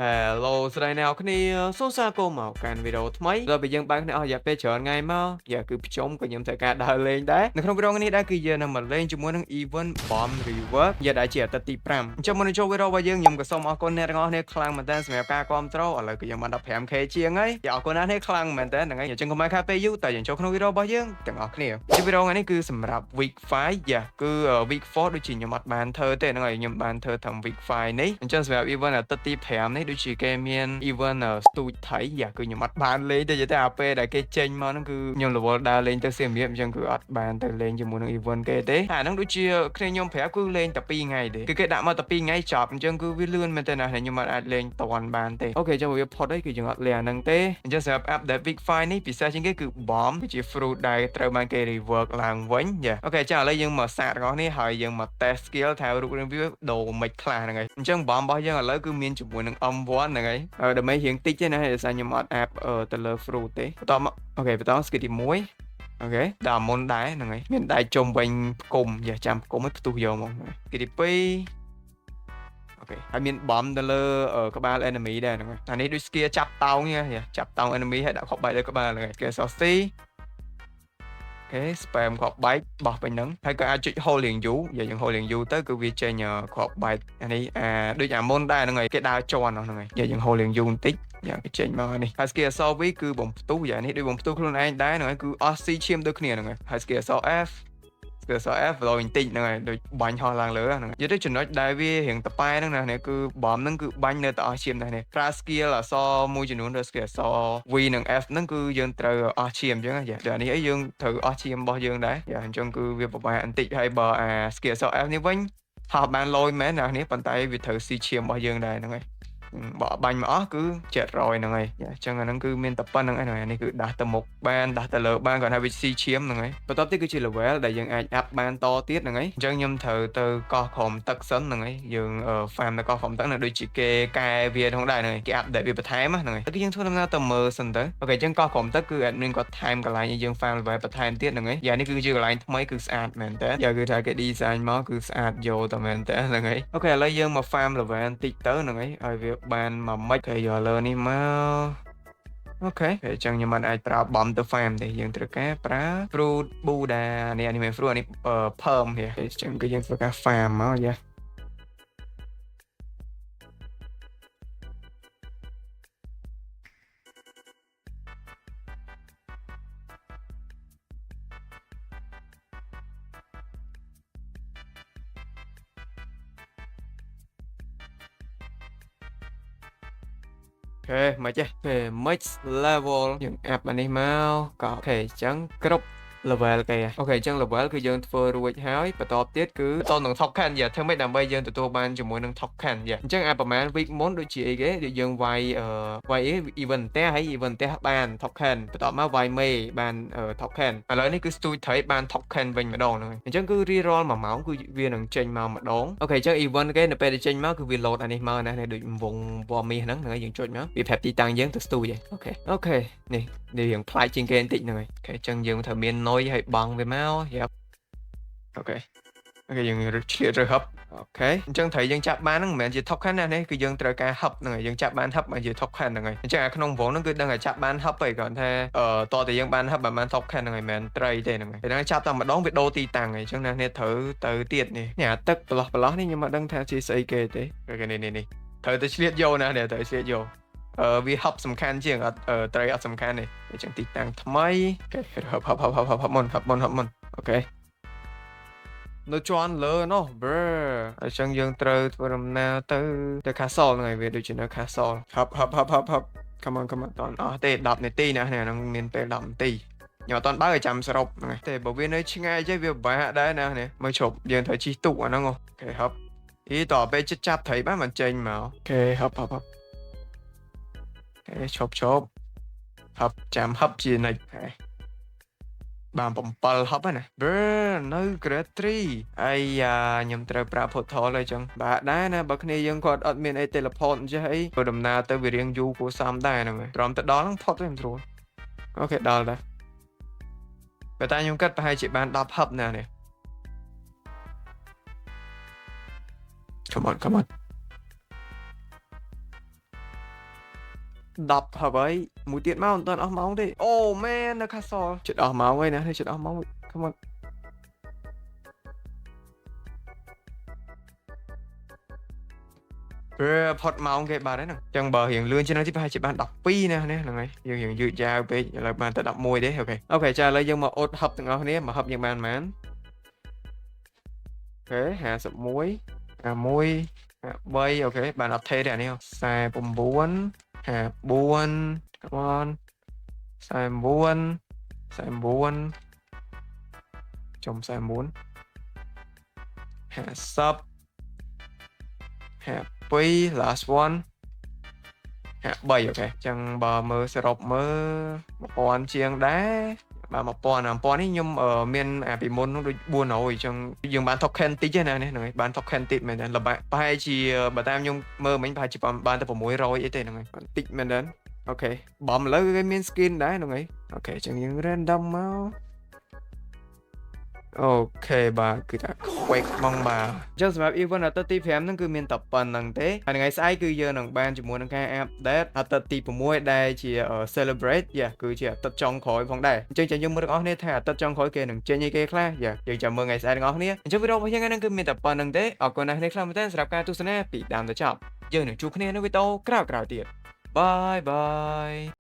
Hello ស្រីអ្នកគ្នាសូមស្វាគមន៍មកកាន់វីដេអូថ្មីដល់ពេលយើងបានគ្នាអស់រយៈពេលច្រើនថ្ងៃមកគឺខ្ញុំក៏ខ្ញុំត្រូវការដើរលេងដែរនៅក្នុងវីដេអូនេះដែរគឺយើងនឹងមកលេងជាមួយនឹង Event Bomb Rework ដែលជាអាទិត្យទី5អញ្ចឹងមុននឹងចូលវីដេអូរបស់យើងខ្ញុំក៏សូមអរគុណអ្នកទាំងអស់គ្នាខ្លាំងមែនទែនសម្រាប់ការគាំទ្រឥឡូវគឺយើងបាន 15k ជាងហើយអរគុណអ្នកគ្នាខ្លាំងមែនទែនហ្នឹងហើយអញ្ចឹងកុំឲ្យខាតពេលយូរតែយើងចូលក្នុងវីដេអូរបស់យើងទាំងអស់គ្នាជាវីដេអូថ្ងៃនេះគឺសម្រាប់ week 5 គឺ week 4ដូចជាខ្ញុំអត់បានធ្វើទេហ្នឹងហើយខ្ញុំបានធ្វើតាម week 5នេះអញ្ចឹងសម្រាប់ event អាទិត្យទី5នេះដូចជាគេមាន event ស្ទូចថៃគឺខ្ញុំអត់បានលេងទេតែអាពេលដែលគេចេញមកហ្នឹងគឺខ្ញុំរវល់ដើរលេងទៅសៀមរាបអញ្ចឹងគឺអត់បានទៅលេងជាមួយនឹង event គេទេអាហ្នឹងដូចជាគ្នាខ្ញុំប្រាប់គឺលេងតែ2ថ្ងៃទេគឺគេដាក់មកតែ2ថ្ងៃចប់អញ្ចឹងគឺវាលឿនមែនតើណាខ្ញុំអត់អាចលេងតន់បានទេអូខេអញ្ចឹងវាផុតហើយគឺយើងអត់លេងអាហ្នឹងទេអញ្ចឹងសម្រាប់ update week 5នេះពិសេសជាងគេគឺ bomb គឺជា fruit ដែលត្រូវបានគេ rework ឡើងវិញអូខេអញ្ចឹងឥឡូវយើងមកសាកទាំងអស់នេះហើយយើងមក test skill ថារូបរាងវាដូរមិនខ្លះហ្នឹងហើយអញ្ចឹង bomb របស់យើងឥឡូវគឺមានជាមួយនឹង M1 ហ្នឹងហើយដើម្បីរៀងតិចទេណាដោយសារខ្ញុំអត់ app ទៅលើ fruit ទេបន្តមកអូខេបន្ត skill ទី1អូខេដល់មុនដែរហ្នឹងហើយមានដៃជុំវិញផ្គុំចាំផ្គុំឲ្យផ្ទុះយកមកគេទី2អូខេហើយមានបំទៅលើក្បាល enemy ដែរហ្នឹងហើយអានេះដូច skill ចាប់តោងចាប់តោង enemy ហើយដាក់ខុសបែកលើក្បាលហ្នឹងហើយគេ saucy អូខេ spam គ្រាប់បែកបោះពេញហ្នឹងហើយក៏អាចចុច hold រៀងយូរយើង hold រៀងយូរទៅគឺវាចេញគ្រាប់បែកអានេះដូចអាមុនដែរហ្នឹងហើយគេដើរជន់ហ្នឹងហើយយើង hold រៀងយូរបន្តិចគេចេញមកនេះហើយ skill assault V គឺបំផ្ទុះនេះដូចបំផ្ទុះខ្លួនឯងដែរហ្នឹងហើយគឺអស់ C ឈាមដូចគ្នាហ្នឹងហើយ skill assault F skill assault F ឡយបន្តិចហ្នឹងហើយដូចបាញ់ហោះឡើងលើហ្នឹងនិយាយទៅចំណុចដែលវារៀងតប៉ែហ្នឹងណាគឺបំហ្នឹងគឺបាញ់នៅតែអស់ឈាមដែរនេះប្រើ skill អក្សរមួយចំនួនឬ skill អក្សរ V និង F ហ្នឹងគឺយើងត្រូវអស់ឈាមអញ្ចឹងតែនេះអីយើងត្រូវអស់ឈាមរបស់យើងដែរអញ្ចឹងគឺវាពិបាកបន្តិចហើយបើអា skill អក្សរ F នេះវិញហោះបានលយមែនណានេះប៉ុន្តែវាត្រូវស៊ីឈាមរបស់យើងដែរហ្នឹងហើយបើបាញ់មកអស់គឺ700ហ្នឹងហើយអញ្ចឹងអាហ្នឹងគឺមានតែប៉ុណ្្នឹងឯងនេះគឺដាស់ទៅមុខបានដាស់ទៅលើបានគាត់ថាវាស៊ីឈាមហ្នឹងហើយបន្ទាប់ទៀតគឺជា level ដែលយើងអាច up បានតទៀតហ្នឹងហើយអញ្ចឹងខ្ញុំត្រូវទៅកោះក្រុមទឹកសិនហ្នឹងហើយយើង farm នៅកោះក្រុមទឹកហ្នឹងដូចជាគេកែវាហ្នឹងដែរហ្នឹងហើយគេ update វាបន្ថែមហ្នឹងហើយគឺយើងធ្វើដំណើរទៅមើលសិនទៅអូខេអញ្ចឹងកោះក្រុមទឹកគឺ admin គាត់ថែមកន្លែងឲ្យយើង farm level បន្ថែមទៀតហ្នឹងហើយនេះគឺជាកន្លែងថ្មីគឺស្អាតមែនតើគឺថាគេ design មកគឺស្អាតយកតែមែនតើហ្នឹងហើយអូខេឥឡូវយើងមក farm level បន្តិចទៅហ្នឹងហើយឲ្យវាបានមកមិនគេយកលើនេះមកអូខេអញ្ចឹងខ្ញុំមិនអាចប្រើបំទៅ farm ទេយើងត្រូវការប្រើ fruit buddha នេះមិនមែន fruit នេះ perm ទេអញ្ចឹងគឺយើងធ្វើការ farm មកអូខេមិនចេះពេល max level យើង up អានេះមកក៏អូខេអញ្ចឹងគ្រប់ level គេអូខេអញ្ចឹង level គឺយើងធ្វើរួចហើយបន្តទៀតគឺបន្តនឹង token ធ្វើម៉េចដើម្បីយើងទទួលបានជាមួយនឹង token អញ្ចឹងប្រហែល week មុនដូចជាអីគេយើងវាយevent ផ្ទះហើយ event ផ្ទះបាន token បន្តមកវាយមេបាន token ឥឡូវនេះគឺ stui ត្រីបាន token វិញម្ដងហ្នឹងអញ្ចឹងគឺ reroll 1ម៉ោងគឺវានឹងចេញមកម្ដងអូខេអញ្ចឹង event គេនៅពេលដែលចេញមកគឺវា load អានេះមកណាដូចវងពណ៌មាសហ្នឹងហើយយើងចុចមកវាប្រាប់ទីតាំងយើងទៅ stui អូខេនេះរៀងប្លែកជាងគេបន្តិចហ្នឹងហើយអូខេអញ្ចឹងយើងត្រូវមាន noise ហើយបង់វាមកអូខេយើងឆ្លៀតរើ hub អូខេអញ្ចឹងត្រូវយើងចាប់បានហ្នឹងមិនមែនជា token ណានេះគឺយើងត្រូវការ hub ហ្នឹងហើយយើងចាប់បាន hub មកជា token ហ្នឹងហើយអញ្ចឹងក្នុងវងហ្នឹងគឺដឹងថាចាប់បាន hub ហើយគ្រាន់ថាតតែយើងបាន hub បាន token ហ្នឹងហើយមិនមែនត្រីទេហ្នឹងហើយហ្នឹងចាប់តែម្ដងវាដូរទីតាំងហើយអញ្ចឹងនេះត្រូវទៅទៀតនេះអាទឹកប្រឡោះនេះខ្ញុំមិនដឹងថាជាស្អីគេទេនេះត្រូវទៅឆ្លៀតយកណាត្រូវឆ្លៀតយកវា hub សំខាន់ជាងអត់ត្រីអត់សំខាន់ទេអញ្ចឹងទីតាំងថ្មីអូខេ hub មុនអូខេនៅជាន់លើនោះ bro អញ្ចឹងយើងត្រូវធ្វើដំណើរទៅ castle ហ្នឹងហើយវាដូចជានៅ castle hub come on តន់អស់ទេ10នាទីណាហ្នឹងមានពេល10នាទីខ្ញុំអត់តន់បើចាំសរុបហ្នឹងទេបើវានៅឆ្ងាយចេះវាពិបាកដែរណាមើលជប់យើងត្រូវជិះទូកអាហ្នឹងអូខេ hub តពេលចិត្តចាប់ត្រីបានមិនចេញមកអូខេ hub អូខេឈប់ hub ចាំ hub ជានិច្ចបាន7 hub ណា bro នៅ grade 3អាយ៉ាខ្ញុំត្រូវប្រើ portal ហើយចឹងបាក់ដែរណាបើគ្នាយើងគាត់អត់មានអី teleport អញ្ចឹងអីធ្វើដំណើរទៅវារៀងយូរគួរសមដែរហ្នឹងព្រមទៅដល់ហ្នឹងផុតទេមិនស្រួលអូខេដល់ដែរបើតែខ្ញុំគិតប្រហែលជាបាន10 hub ណានេះ come on 10 ហើយមួយទៀតមកមិនទាន់អស់ម៉ោងទេអូ man នៅខាសលជិតអស់ម៉ោងហើយណាជិតអស់ម៉ោង come on ផុតម៉ោងគេបាត់ហើយហ្នឹងអញ្ចឹងបើរៀងលឿនជាងនេះប្រហែលជាបាន12ណានេះហ្នឹងហើយយើងរៀងយឺតយ៉ាវពេកឥឡូវបានតែ11ទេអូខេចាឥឡូវយើងមកអ៊ុតហឹបទាំងអស់គ្នាមកហឹបយើងបានប៉ុន្មានអូខេ51 51 53អូខេបាន10ថេទេអានេះ49 54 come on 49 49ចំ49 50 52 last one 53អូខេអញ្ចឹងបើមើលសរុបមើល1000ជាងដែរបាទ1000នេះខ្ញុំមានអាពីមុននោះដូច400អញ្ចឹងយើងបាន token តិចណានេះហ្នឹងហើយបាន token តិចមែនទេប្រហែលជាបើតាមខ្ញុំមើលមិញប្រហែលជាបានតែ600អីទេហ្នឹងហើយតិចមែនទេអូខេបំឥឡូវគេមាន skin ដែរហ្នឹងហើយអូខេអញ្ចឹងយើង random មកអូខេបាទគឺថា quick ហ្មងបាទអញ្ចឹងសម្រាប់ event អាទិត្យទី5ហ្នឹងគឺមានតែប៉ុណ្្នឹងទេហើយថ្ងៃស្អែកគឺយើងនឹងបានជាមួយនឹងការ update អាទិត្យទី6ដែលជា celebrate គឺជាអាទិត្យចុងក្រោយផងដែរអញ្ចឹងចាំយើងមើលទាំងអស់គ្នាថាអាទិត្យចុងក្រោយគេនឹងចេញអីគេខ្លះយើងចាំមើលថ្ងៃស្អែកទាំងអស់គ្នាអញ្ចឹងវីដេអូរបស់យើងហ្នឹងគឺមានតែប៉ុណ្្នឹងទេអរគុណអ្នកខ្លះមែនទែនសម្រាប់ការទស្សនាពីដើមដល់ចប់យើងនឹងជួបគ្នានៅវីដេអូក្រោយៗទៀតបាយបាយ